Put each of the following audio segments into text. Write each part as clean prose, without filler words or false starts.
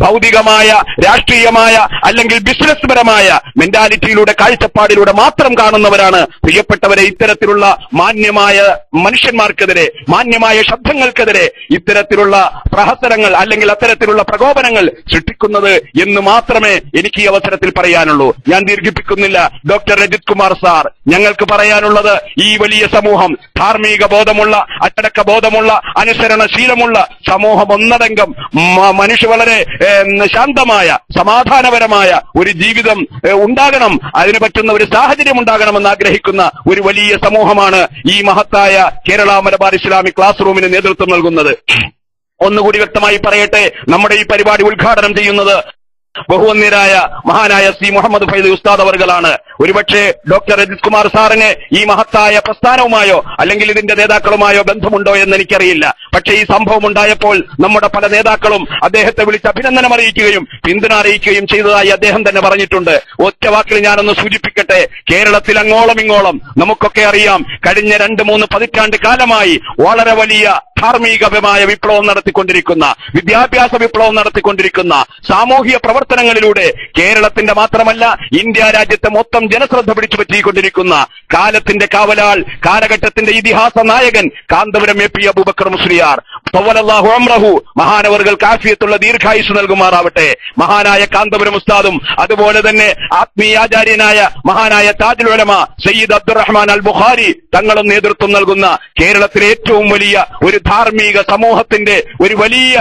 ഭൗതികമായ, രാഷ്ട്രീയമായ അല്ലെങ്കിൽ ബിസിനസ് പരമായ മെന്റാലിറ്റിയിലൂടെ, കാഴ്ചപ്പാടിലൂടെ മാത്രം കാണുന്നവരാണ് പ്രിയപ്പെട്ടവരെ ഇത്തരത്തിലുള്ള മാന്യമായ മനുഷ്യന്മാർക്കെതിരെ, മാന്യമായ ശബ്ദങ്ങൾക്കെതിരെ ഇത്തരത്തിലുള്ള പ്രഹസനങ്ങൾ അല്ലെങ്കിൽ അത്തരത്തിലുള്ള പ്രകോപനങ്ങൾ സൃഷ്ടിക്കുന്നത് എന്ന് മാത്രമേ എനിക്ക് ഈ അവസരത്തിൽ പറയാനുള്ളൂ. ഞാൻ ദീർഘിപ്പിക്കുന്നില്ല. ഡോക്ടർ രജിത് കുമാർ സാർ, ഞങ്ങൾക്ക് പറയാനുള്ളത് ഈ വലിയ സമൂഹം ധാർമ്മിക ബോധമുള്ള, അച്ചടക്ക ബോധമുള്ള, അനുസരണശീലമുള്ള സമൂഹം ഒന്നടങ്കം വളരെ ശാന്തമായ, സമാധാനപരമായ ഒരു ജീവിതം ഉണ്ടാകണം, അതിന് പറ്റുന്ന ഒരു സാഹചര്യം ഉണ്ടാകണമെന്ന് ആഗ്രഹിക്കുന്ന ഒരു വലിയ സമൂഹമാണ് ഈ മഹത്തായ കേരള മലബാർ ഇസ്ലാമിക് ക്ലാസ് റൂമിന് നേതൃത്വം നൽകുന്നത്. ഒന്നുകൂടി വ്യക്തമായി പറയട്ടെ, നമ്മുടെ ഈ പരിപാടി ഉദ്ഘാടനം ചെയ്യുന്നത് ബഹുവന്യരായ മഹാനായ സി മുഹമ്മദ് ഫൈദി ഉസ്താദ് അവർകളാണ്. ഒരുപക്ഷെ ഡോക്ടർ രജിത് കുമാർ സാറിന് ഈ മഹത്തായ പ്രസ്ഥാനവുമായോ അല്ലെങ്കിൽ ഇതിന്റെ നേതാക്കളുമായോ ബന്ധമുണ്ടോ എന്ന് എനിക്കറിയില്ല. പക്ഷേ ഈ സംഭവം ഉണ്ടായപ്പോൾ നമ്മുടെ പല നേതാക്കളും അദ്ദേഹത്തെ വിളിച്ച് അഭിനന്ദനം അറിയിക്കുകയും പിന്തുണ അറിയിക്കുകയും ചെയ്തതായി അദ്ദേഹം തന്നെ പറഞ്ഞിട്ടുണ്ട്. ഒറ്റ വാക്കിൽ ഞാനൊന്ന് സൂചിപ്പിക്കട്ടെ, കേരളത്തിൽ അങ്ങോളം ഇങ്ങോളം നമുക്കൊക്കെ അറിയാം, കഴിഞ്ഞ 2-3 പതിറ്റാണ്ട് കാലമായി വളരെ വലിയ ധാർമ്മികമായ വിപ്ലവം നടത്തിക്കൊണ്ടിരിക്കുന്ന, വിദ്യാഭ്യാസ വിപ്ലവം നടത്തിക്കൊണ്ടിരിക്കുന്ന, സാമൂഹിക പ്രവർത്തനങ്ങളിലൂടെ കേരളത്തിന്റെ മാത്രമല്ല ഇന്ത്യ രാജ്യത്തെ മൊത്തം ജനശ്രദ്ധ പിടിച്ചു പറ്റിക്കൊണ്ടിരിക്കുന്ന കാലത്തിന്റെ കാവലാൾ, കാലഘട്ടത്തിന്റെ ഇതിഹാസ നായകൻ കാന്തപുരം എ പി അബൂബക്കർ മുസ്ലിയാർ തവ്വലല്ലാഹു അംറഹു, മഹാനവറുകൾക്ക് ആഫിയത്തുള്ള ദീർഘായുസ് നൽകുമാറാവട്ടെ. മഹാനായ കാന്തപുരം ഉസ്താദും അതുപോലെ തന്നെ ആത്മീയാചാര്യനായ മഹാനായ താജുൽ ഉലമ സയ്യിദ് അബ്ദുറഹ്മാൻ അൽ ബുഖാരി തങ്ങളും നേതൃത്വം നൽകുന്ന കേരളത്തിലെ ഏറ്റവും വലിയ ഒരു ധാർമ്മിക സമൂഹത്തിന്റെ, ഒരു വലിയ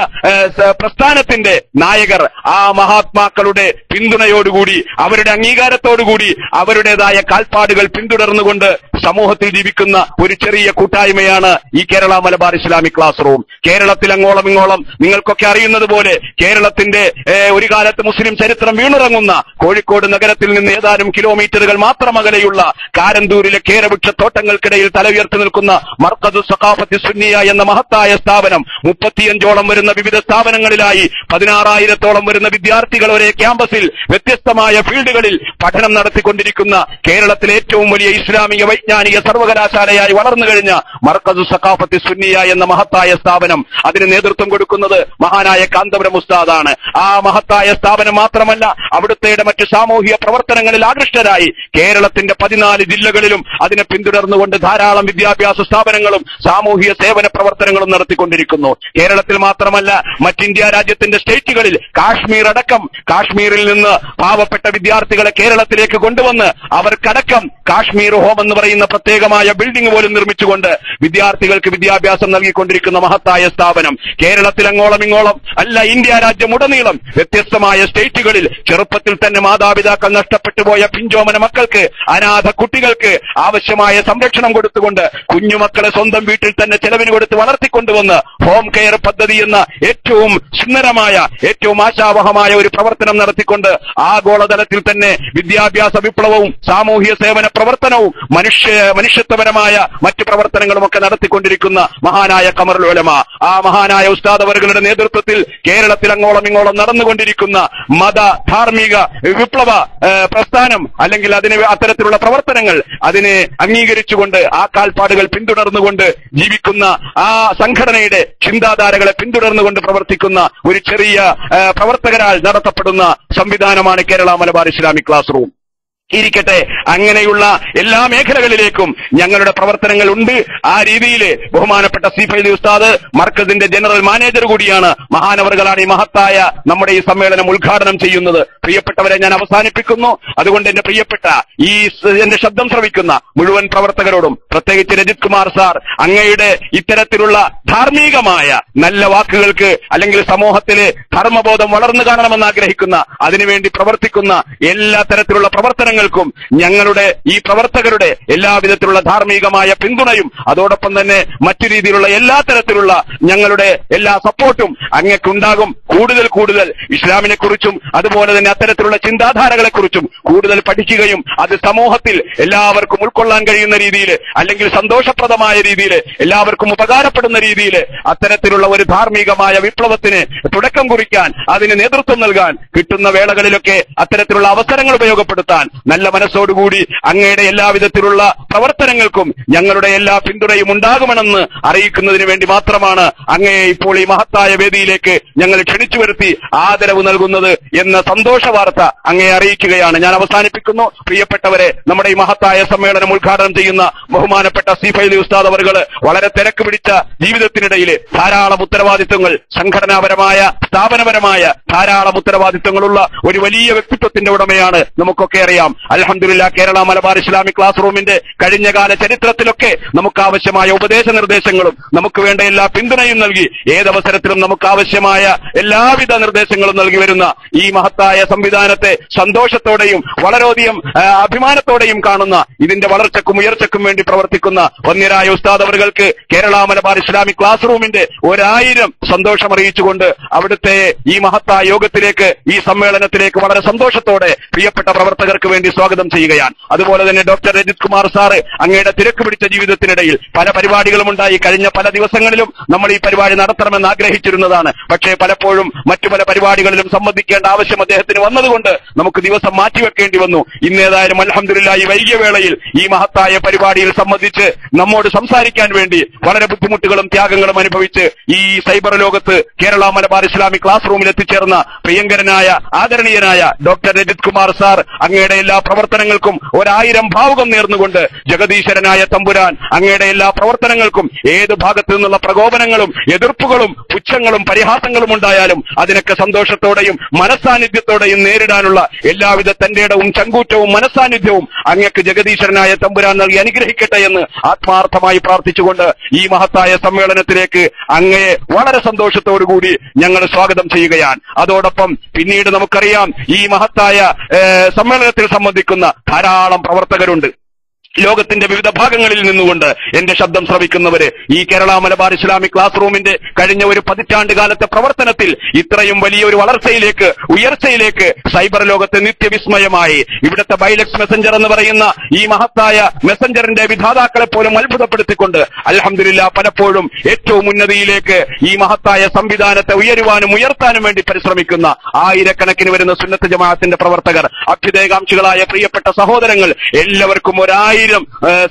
പ്രസ്ഥാനത്തിന്റെ നായകർ, ആ മഹാത്മാക്കളുടെ പിന്തുണയോടുകൂടി, അവരുടെ അംഗീകാരത്തോടുകൂടി, അവരുടേതായ കാൽപ്പാടുകൾ പിന്തുടർന്നുകൊണ്ട് സമൂഹത്തിൽ ജീവിക്കുന്ന ഒരു ചെറിയ കൂട്ടായ്മയാണ് ഈ Kerala Malabar Islamic class room. കേരളത്തിൽ അങ്ങോളം ഇങ്ങോളം നിങ്ങൾക്കൊക്കെ അറിയുന്നത് പോലെ കേരളത്തിന്റെ ഒരു കാലത്ത് മുസ്ലിം ചരിത്രം വീണിറങ്ങുന്ന കോഴിക്കോട് നഗരത്തിൽ നിന്ന് ഏതാനും കിലോമീറ്ററുകൾ മാത്രം അകലെയുള്ള കാരന്തൂരിലെ കേരവൃക്ഷത്തോട്ടങ്ങൾക്കിടയിൽ തലയുയർത്തി നിൽക്കുന്ന മർക്കദു സഖാഫത്തി സുന്നിയ എന്ന മഹത്തായ സ്ഥാപനം 35ഓളം വരുന്ന വിവിധ സ്ഥാപനങ്ങളിലായി 16,000ഓളം വരുന്ന വിദ്യാർത്ഥികൾ ഒരേ ക്യാമ്പസിൽ വ്യത്യസ്തമായ ഫീൽഡുകളിൽ പഠനം നടത്തിക്കൊണ്ടിരിക്കുന്ന കേരളത്തിലെ ഏറ്റവും വലിയ ഇസ്ലാമിക വൈജ്ഞാനിക സർവകലാശാലയായി വളർന്നു കഴിഞ്ഞ മർക്കദു സഖാഫത്തി സുന്നിയ എന്ന മഹത്തായ സ്ഥാപനം, അതിന് നേതൃത്വം കൊടുക്കുന്നത് മഹാനായ കാന്തപുരം ഉസ്താദാണ്. ആ മഹത്തായ സ്ഥാപനം മാത്രമല്ല, അവിടുത്തെ മറ്റ് സാമൂഹിക പ്രവർത്തനങ്ങളിൽ ആകൃഷ്ടരായി കേരളത്തിന്റെ 14 ജില്ലകളിലും അതിനെ പിന്തുടർന്നുകൊണ്ട് ധാരാളം വിദ്യാഭ്യാസ സ്ഥാപനങ്ങളും സാമൂഹിക സേവന പ്രവർത്തനങ്ങളും നടത്തിക്കൊണ്ടിരിക്കുന്നു. കേരളത്തിൽ മാത്രമല്ല, മറ്റിന്ത്യ രാജ്യത്തിന്റെ സ്റ്റേറ്റുകളിൽ കാശ്മീർ അടക്കം, കാശ്മീരിൽ നിന്ന് പാവപ്പെട്ട വിദ്യാർത്ഥികളെ കേരളത്തിലേക്ക് കൊണ്ടുവന്ന് അവർക്കടക്കം കാശ്മീർ ഹോം എന്ന് പറയുന്ന പ്രത്യേകമായ ബിൽഡിംഗ് പോലും നിർമ്മിച്ചുകൊണ്ട് വിദ്യാർത്ഥികൾക്ക് വിദ്യാഭ്യാസം നൽകിക്കൊണ്ടിരിക്കുന്ന മഹത്തായ സ്ഥാപനം കേരളത്തിൽ അങ്ങോളം ഇങ്ങോളം അല്ല, ഇന്ത്യ രാജ്യമുടനീളം വ്യത്യസ്തമായ സ്റ്റേറ്റുകളിൽ ചെറുപ്പത്തിൽ തന്നെ മാതാപിതാക്കൾ നഷ്ടപ്പെട്ടു പോയ പിഞ്ചോമന മക്കൾക്ക്, അനാഥ കുട്ടികൾക്ക് ആവശ്യമായ സംരക്ഷണം കൊടുത്തുകൊണ്ട് കുഞ്ഞുമക്കളെ സ്വന്തം വീട്ടിൽ തന്നെ ചെലവിന് കൊടുത്ത് വളർത്തിക്കൊണ്ടുവന്ന് ഹോം കെയർ പദ്ധതി എന്ന ഏറ്റവും സുന്ദരമായ, ഏറ്റവും ആശാവഹമായ ഒരു പ്രവർത്തനം നടത്തിക്കൊണ്ട് ആഗോളതലത്തിൽ തന്നെ വിദ്യാഭ്യാസ വിപ്ലവവും സാമൂഹിക സേവന പ്രവർത്തനവും മനുഷ്യത്വപരമായ മറ്റു പ്രവർത്തനങ്ങളും ഒക്കെ നടത്തിക്കൊണ്ടിരിക്കുന്ന മഹാനായ ഖമറുൽ ഉലമ, ആ മഹാനായ ഉസ്താദ് അവരുടെ നേതൃത്വത്തിൽ കേരളത്തിൽ അങ്ങോളം ഇങ്ങോളം നടന്നുകൊണ്ടിരിക്കുന്ന മത ധാർമ്മിക വിപ്ലവ പ്രസ്ഥാനം അല്ലെങ്കിൽ അതിന് അത്തരത്തിലുള്ള പ്രവർത്തനങ്ങൾ അതിനെ അംഗീകരിച്ചുകൊണ്ട് ആ കാൽപ്പാടുകൾ പിന്തുടർന്നുകൊണ്ട് ജീവിക്കുന്ന ആ സംഘടനയുടെ ചിന്താധാരകളെ പിന്തുടർന്നുകൊണ്ട് പ്രവർത്തിക്കുന്ന ഒരു ചെറിയ പ്രവർത്തകരാൽ നടത്തപ്പെടുന്ന സംവിധാനമാണ് Kerala Malabar Islamic class room. ഇരിക്കട്ടെ, അങ്ങനെയുള്ള എല്ലാ മേഖലകളിലേക്കും ഞങ്ങളുടെ പ്രവർത്തനങ്ങൾ ഉണ്ട്. ആ രീതിയിൽ ബഹുമാനപ്പെട്ട സി ഫൈദി ഉസ്താദ് മർക്കസിന്റെ ജനറൽ മാനേജർ കൂടിയാണ്. മഹാനവറുകളാണ് ഈ മഹത്തായ നമ്മുടെ ഈ സമ്മേളനം ഉദ്ഘാടനം ചെയ്യുന്നത്. പ്രിയപ്പെട്ടവരെ, ഞാൻ അവസാനിപ്പിക്കുന്നു. അതുകൊണ്ട് എന്റെ പ്രിയപ്പെട്ട എന്റെ ശബ്ദം ശ്രവിക്കുന്ന മുഴുവൻ പ്രവർത്തകരോടും, പ്രത്യേകിച്ച് രജിത് കുമാർ സാർ, അങ്ങയുടെ ഇത്തരത്തിലുള്ള ധാർമ്മികമായ നല്ല വാക്കുകൾക്ക് അല്ലെങ്കിൽ സമൂഹത്തിലെ ധർമ്മബോധം വളർന്നു കാണണമെന്ന് ആഗ്രഹിക്കുന്ന, അതിനുവേണ്ടി പ്രവർത്തിക്കുന്ന എല്ലാ തരത്തിലുള്ള പ്രവർത്തനങ്ങൾ ഞങ്ങളുടെ ഈ പ്രവർത്തകരുടെ എല്ലാവിധത്തിലുള്ള ധാർമ്മികമായ പിന്തുണയും അതോടൊപ്പം തന്നെ മറ്റു രീതിയിലുള്ള എല്ലാ തരത്തിലുള്ള ഞങ്ങളുടെ എല്ലാ സപ്പോർട്ടും അങ്ങക്കുണ്ടാകും. കൂടുതൽ കൂടുതൽ ഇസ്ലാമിനെ കുറിച്ചും അതുപോലെ തന്നെ അത്തരത്തിലുള്ള ചിന്താധാരകളെക്കുറിച്ചും കൂടുതൽ പഠിക്കുകയും അത് സമൂഹത്തിൽ എല്ലാവർക്കും ഉൾക്കൊള്ളാൻ കഴിയുന്ന രീതിയിൽ അല്ലെങ്കിൽ സന്തോഷപ്രദമായ രീതിയിൽ എല്ലാവർക്കും ഉപകാരപ്പെടുന്ന രീതിയിൽ അത്തരത്തിലുള്ള ഒരു ധാർമ്മികമായ വിപ്ലവത്തിന് തുടക്കം കുറിക്കാൻ, അതിന് നേതൃത്വം നൽകാൻ കിട്ടുന്ന വേളകളിലൊക്കെ അത്തരത്തിലുള്ള അവസരങ്ങൾ ഉപയോഗപ്പെടുത്താൻ നല്ല മനസ്സോടുകൂടി അങ്ങയുടെ എല്ലാവിധത്തിലുള്ള പ്രവർത്തനങ്ങൾക്കും ഞങ്ങളുടെ എല്ലാ പിന്തുണയും ഉണ്ടാകുമെന്ന് അറിയിക്കുന്നതിന് വേണ്ടി മാത്രമാണ് അങ്ങയെ ഇപ്പോൾ ഈ മഹത്തായ വേദിയിലേക്ക് ഞങ്ങൾ ക്ഷണിച്ചു വരുത്തി ആദരവ് നൽകുന്നത് എന്ന സന്തോഷ വാർത്ത അങ്ങയെ അറിയിക്കുകയാണ്. ഞാൻ അവസാനിപ്പിക്കുന്നു. പ്രിയപ്പെട്ടവരെ, നമ്മുടെ ഈ മഹത്തായ സമ്മേളനം ഉദ്ഘാടനം ചെയ്യുന്ന ബഹുമാനപ്പെട്ട സി ഫൈലി ഉസ്താദ് അവർകള് വളരെ തിരക്ക് പിടിച്ച ജീവിതത്തിനിടയിൽ ധാരാളം ഉത്തരവാദിത്വങ്ങൾ, സംഘടനാപരമായ സ്ഥാപനപരമായ ധാരാളം ഉത്തരവാദിത്വങ്ങളുള്ള ഒരു വലിയ വ്യക്തിത്വത്തിന്റെ ഉടമയാണ്. നമുക്കൊക്കെ അറിയാം. അൽഹംദുലില്ലാഹ്, കേരള മലബാർ ഇസ്ലാമിക് ക്ലാസ് റൂമിന്റെ കഴിഞ്ഞകാല ചരിത്രത്തിലൊക്കെ നമുക്ക് ആവശ്യമായ ഉപദേശ നിർദ്ദേശങ്ങളും നമുക്ക് വേണ്ട എല്ലാ പിന്തുണയും നൽകി ഏതവസരത്തിലും നമുക്ക് ആവശ്യമായ എല്ലാവിധ നിർദ്ദേശങ്ങളും നൽകി വരുന്ന ഈ മഹത്തായ സംവിധാനത്തെ സന്തോഷത്തോടെയും വളരെയധികം അഭിമാനത്തോടെയും കാണുന്ന, ഇതിന്റെ വളർച്ചക്കും ഉയർച്ചക്കും വേണ്ടി പ്രവർത്തിക്കുന്ന വന്യരായ ഉസ്താദ് അവർക്ക് കേരള മലബാർ ഇസ്ലാമിക് ക്ലാസ് റൂമിന്റെ 1000 സന്തോഷം അറിയിച്ചുകൊണ്ട് അവിടുത്തെ ഈ മഹത്തായ യോഗത്തിലേക്ക്, ഈ സമ്മേളനത്തിലേക്ക് വളരെ സന്തോഷത്തോടെ പ്രിയപ്പെട്ട പ്രവർത്തകർക്ക് വേണ്ടി സ്വാഗതം ചെയ്യുകയാണ്. അതുപോലെ തന്നെ ഡോക്ടർ രജിത് കുമാർ സാറ് അങ്ങയുടെ തിരക്ക് പിടിച്ച ജീവിതത്തിനിടയിൽ പല പരിപാടികളും ഉണ്ടായി. കഴിഞ്ഞ പല ദിവസങ്ങളിലും നമ്മൾ ഈ പരിപാടി നടത്തണമെന്ന് ആഗ്രഹിച്ചിരുന്നതാണ്. പക്ഷേ പലപ്പോഴും മറ്റു പല പരിപാടികളിലും സംബന്ധിക്കേണ്ട ആവശ്യം അദ്ദേഹത്തിന് വന്നതുകൊണ്ട് നമുക്ക് ദിവസം മാറ്റിവെക്കേണ്ടി വന്നു. ഇന്നേതായാലും അൽഹംദുലില്ലാഹ് ഈ വൈകിയ വേളയിൽ ഈ മഹത്തായ പരിപാടിയിൽ സംബന്ധിച്ച് നമ്മോട് സംസാരിക്കാൻ വേണ്ടി വളരെ ബുദ്ധിമുട്ടുകളും ത്യാഗങ്ങളും അനുഭവിച്ച് ഈ സൈബർ ലോകത്ത് കേരള മലബാർ ഇസ്ലാമിക് ക്ലാസ് റൂമിൽ എത്തിച്ചേർന്ന പ്രിയങ്കരനായ ആദരണീയനായ ഡോക്ടർ രജിത് കുമാർ സാർ, അങ്ങയുടെ എല്ലാ പ്രവർത്തനങ്ങൾക്കും 1000 ഭാവുകം നേർന്നുകൊണ്ട് ജഗദീശ്വരനായ തമ്പുരാൻ അങ്ങയുടെ എല്ലാ പ്രവർത്തനങ്ങൾക്കും ഏത് ഭാഗത്തു നിന്നുള്ള പ്രകോപനങ്ങളും എതിർപ്പുകളും പുച്ഛങ്ങളും പരിഹാസങ്ങളും ഉണ്ടായാലും അതിനൊക്കെ സന്തോഷത്തോടെയും മനസ്സാന്നിധ്യത്തോടെയും നേരിടാനുള്ള എല്ലാവിധ തന്റെ ഇടവും ചങ്കൂറ്റവും മനസ്സാന്നിധ്യവും അങ്ങക്ക് ജഗദീശ്വരനായ തമ്പുരാൻ നൽകി അനുഗ്രഹിക്കട്ടെ എന്ന് ആത്മാർത്ഥമായി പ്രാർത്ഥിച്ചുകൊണ്ട് ഈ മഹത്തായ സമ്മേളനത്തിലേക്ക് അങ്ങയെ വളരെ സന്തോഷത്തോടുകൂടി ഞങ്ങൾ സ്വാഗതം ചെയ്യുകയാണ്. അതോടൊപ്പം പിന്നീട് നമുക്കറിയാം, ഈ മഹത്തായ സമ്മേളനത്തിൽ സംബന്ധിക്കുന്ന ധാരാളം പ്രവർത്തകരുണ്ട്. ലോകത്തിന്റെ വിവിധ ഭാഗങ്ങളിൽ നിന്നുകൊണ്ട് എന്റെ ശബ്ദം ശ്രവിക്കുന്നവര് ഈ കേരള മലബാർ ഇസ്ലാമിക് ക്ലാസ് റൂമിന്റെ കഴിഞ്ഞ ഒരു 10 കാലത്തെ പ്രവർത്തനത്തിൽ ഇത്രയും വലിയൊരു വളർച്ചയിലേക്ക്, ഉയർച്ചയിലേക്ക് സൈബർ ലോകത്തെ നിത്യവിസ്മയമായി ഇവിടുത്തെ ബൈലക്സ് മെസഞ്ചർ എന്ന് പറയുന്ന ഈ മഹത്തായ മെസഞ്ചറിന്റെ വിധാതാക്കളെ പോലും അത്ഭുതപ്പെടുത്തിക്കൊണ്ട് അൽഹംദുലില്ലാഹ് പലപ്പോഴും ഏറ്റവും ഉന്നതിയിലേക്ക് ഈ മഹത്തായ സംവിധാനത്തെ ഉയരുവാനും ഉയർത്താനും വേണ്ടി പരിശ്രമിക്കുന്ന ആയിരക്കണക്കിന് വരുന്ന സുന്നത്ത് ജമാഅത്തിന്റെ പ്രവർത്തകർ, അഭ്യുദയകാംക്ഷികളായ പ്രിയപ്പെട്ട സഹോദരങ്ങൾ, എല്ലാവർക്കും 1000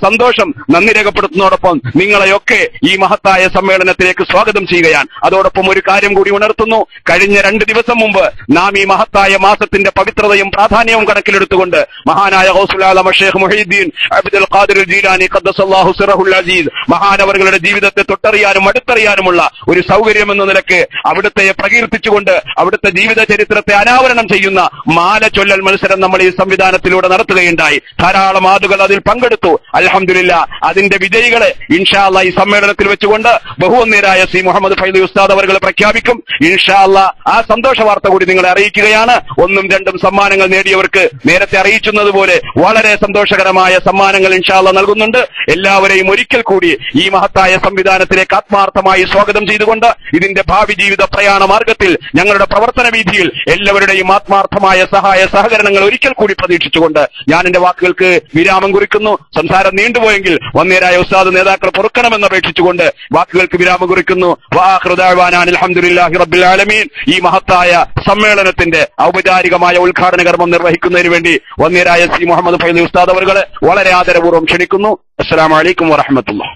സന്തോഷം, നന്ദി രേഖപ്പെടുത്തുന്നതോടൊപ്പം നിങ്ങളെയൊക്കെ ഈ മഹത്തായ സമ്മേളനത്തിലേക്ക് സ്വാഗതം ചെയ്യുകയാണ്. അതോടൊപ്പം ഒരു കാര്യം കൂടി ഉണർത്തുന്നു. കഴിഞ്ഞ 2 ദിവസം മുമ്പ് നാം ഈ മഹത്തായ മാസത്തിന്റെ പവിത്രതയും പ്രാധാന്യവും കണക്കിലെടുത്തുകൊണ്ട് മഹാനായ ഗൗസുൽ ആലം ഷെയ്ഖ് മുഹീദ്ദീൻ അബ്ദുൽ ഖാദിർ ജീലാനി ഖദ്ദസല്ലാഹു സിറഹുൽ അസീസ് മഹാനവറുകളുടെ ജീവിതത്തെ തൊട്ടറിയാനും അടുത്തറിയാനുമുള്ള ഒരു സൗകര്യം എന്ന നിലക്ക് അവിടുത്തെ പ്രകീർത്തിച്ചുകൊണ്ട് അവിടുത്തെ ജീവിത ചരിത്രത്തെ അനാവരണം ചെയ്യുന്ന മാല ചൊല്ലൽ മത്സരം നമ്മൾ ഈ സംവിധാനത്തിലൂടെ നടത്തുകയുണ്ടായി. ധാരാളം ആളുകൾ അതിൽ പങ്കെടുത്തു. അൽഹംദുലില്ലാഹ് അതിന്റെ വിജയികളെ ഇൻഷാ അല്ലാഹ് ഈ സമ്മേളനത്തിൽ വെച്ചുകൊണ്ട് ബഹുവന്യരായ സി മുഹമ്മദ് ഫൈലി ഉസ്താദ് അവർ പ്രഖ്യാപിക്കും. ഇൻഷാ അല്ലാഹ് ആ സന്തോഷ വാർത്ത കൂടി നിങ്ങളെ അറിയിക്കുകയാണ്. 1ഉം 2ഉം സമ്മാനങ്ങൾ നേടിയവർക്ക് നേരത്തെ അറിയിച്ചതുപോലെ വളരെ സന്തോഷകരമായ സമ്മാനങ്ങൾ ഇൻഷാ അല്ലാഹ് നൽകുന്നുണ്ട്. എല്ലാവരെയും ഒരിക്കൽ കൂടി ഈ മഹത്തായ സംവിധാനത്തിലേക്ക് ആത്മാർത്ഥമായി സ്വാഗതം ചെയ്തുകൊണ്ട് ഇതിന്റെ ഭാവി ജീവിത പ്രയാണ മാർഗത്തിൽ ഞങ്ങളുടെ പ്രവർത്തന വീതിയിൽ എല്ലാവരുടെയും ആത്മാർത്ഥമായ സഹായ സഹകരണങ്ങൾ ഒരിക്കൽ കൂടി പ്രതീക്ഷിച്ചുകൊണ്ട് ഞാൻ എന്റെ വാക്കുകൾക്ക് വിരാമം കുറിക്കുന്നു. സംസാരം നീണ്ടുപോയെങ്കിൽ വന്യരായ ഉസ്താദ് നേതാക്കൾ പൊറുക്കണമെന്ന് അപേക്ഷിച്ചുകൊണ്ട് വാക്കുകൾക്ക് വിരാമം കുറിക്കുന്നു. വആഖിറു ദഅ്വാനാ അൽഹംദുലില്ലാഹി റബ്ബിൽ ആലമീൻ. ഈ മഹത്തായ സമ്മേളനത്തിന്റെ ഔപചാരികമായ ഉദ്ഘാടന കർമ്മം നിർവഹിക്കുന്നതിന് വേണ്ടി വന്യരായ സി മുഹമ്മദ് ഫൈലി ഉസ്താദ് അവരെ വളരെ ആദരപൂർവ്വം ക്ഷണിക്കുന്നു. അസ്സലാമു അലൈക്കും വറഹ്മത്തുള്ളാഹി.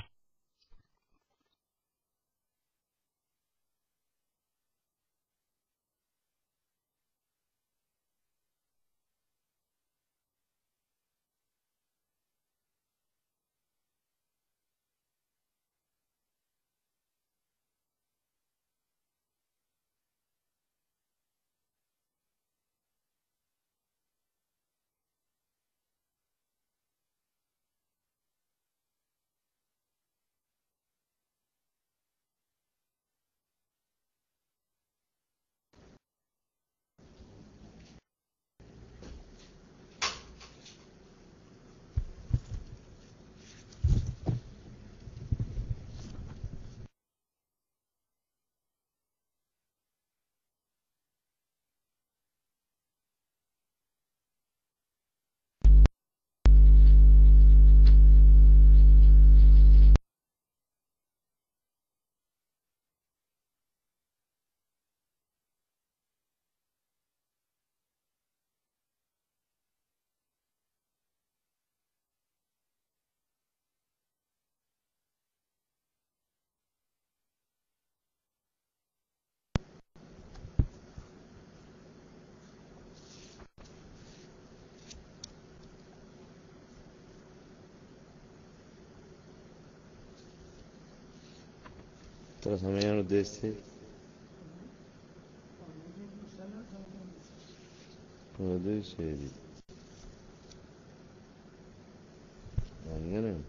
എത്ര സമയമാണ് ഉദ്ദേശിച്ചത്? അത് ശരി, അങ്ങനെയാണ്.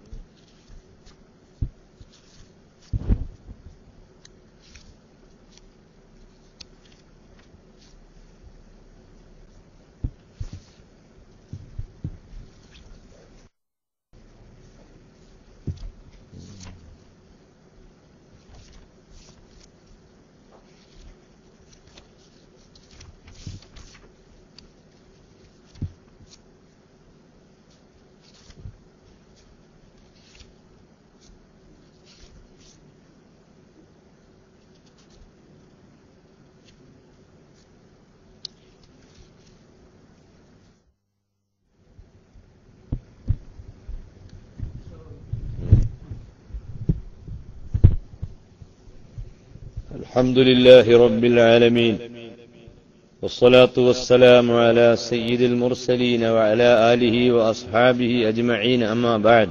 الحمد لله رب العالمين، والصلاة والسلام على سيد المرسلين وعلى آله وأصحابه أجمعين، أما بعد.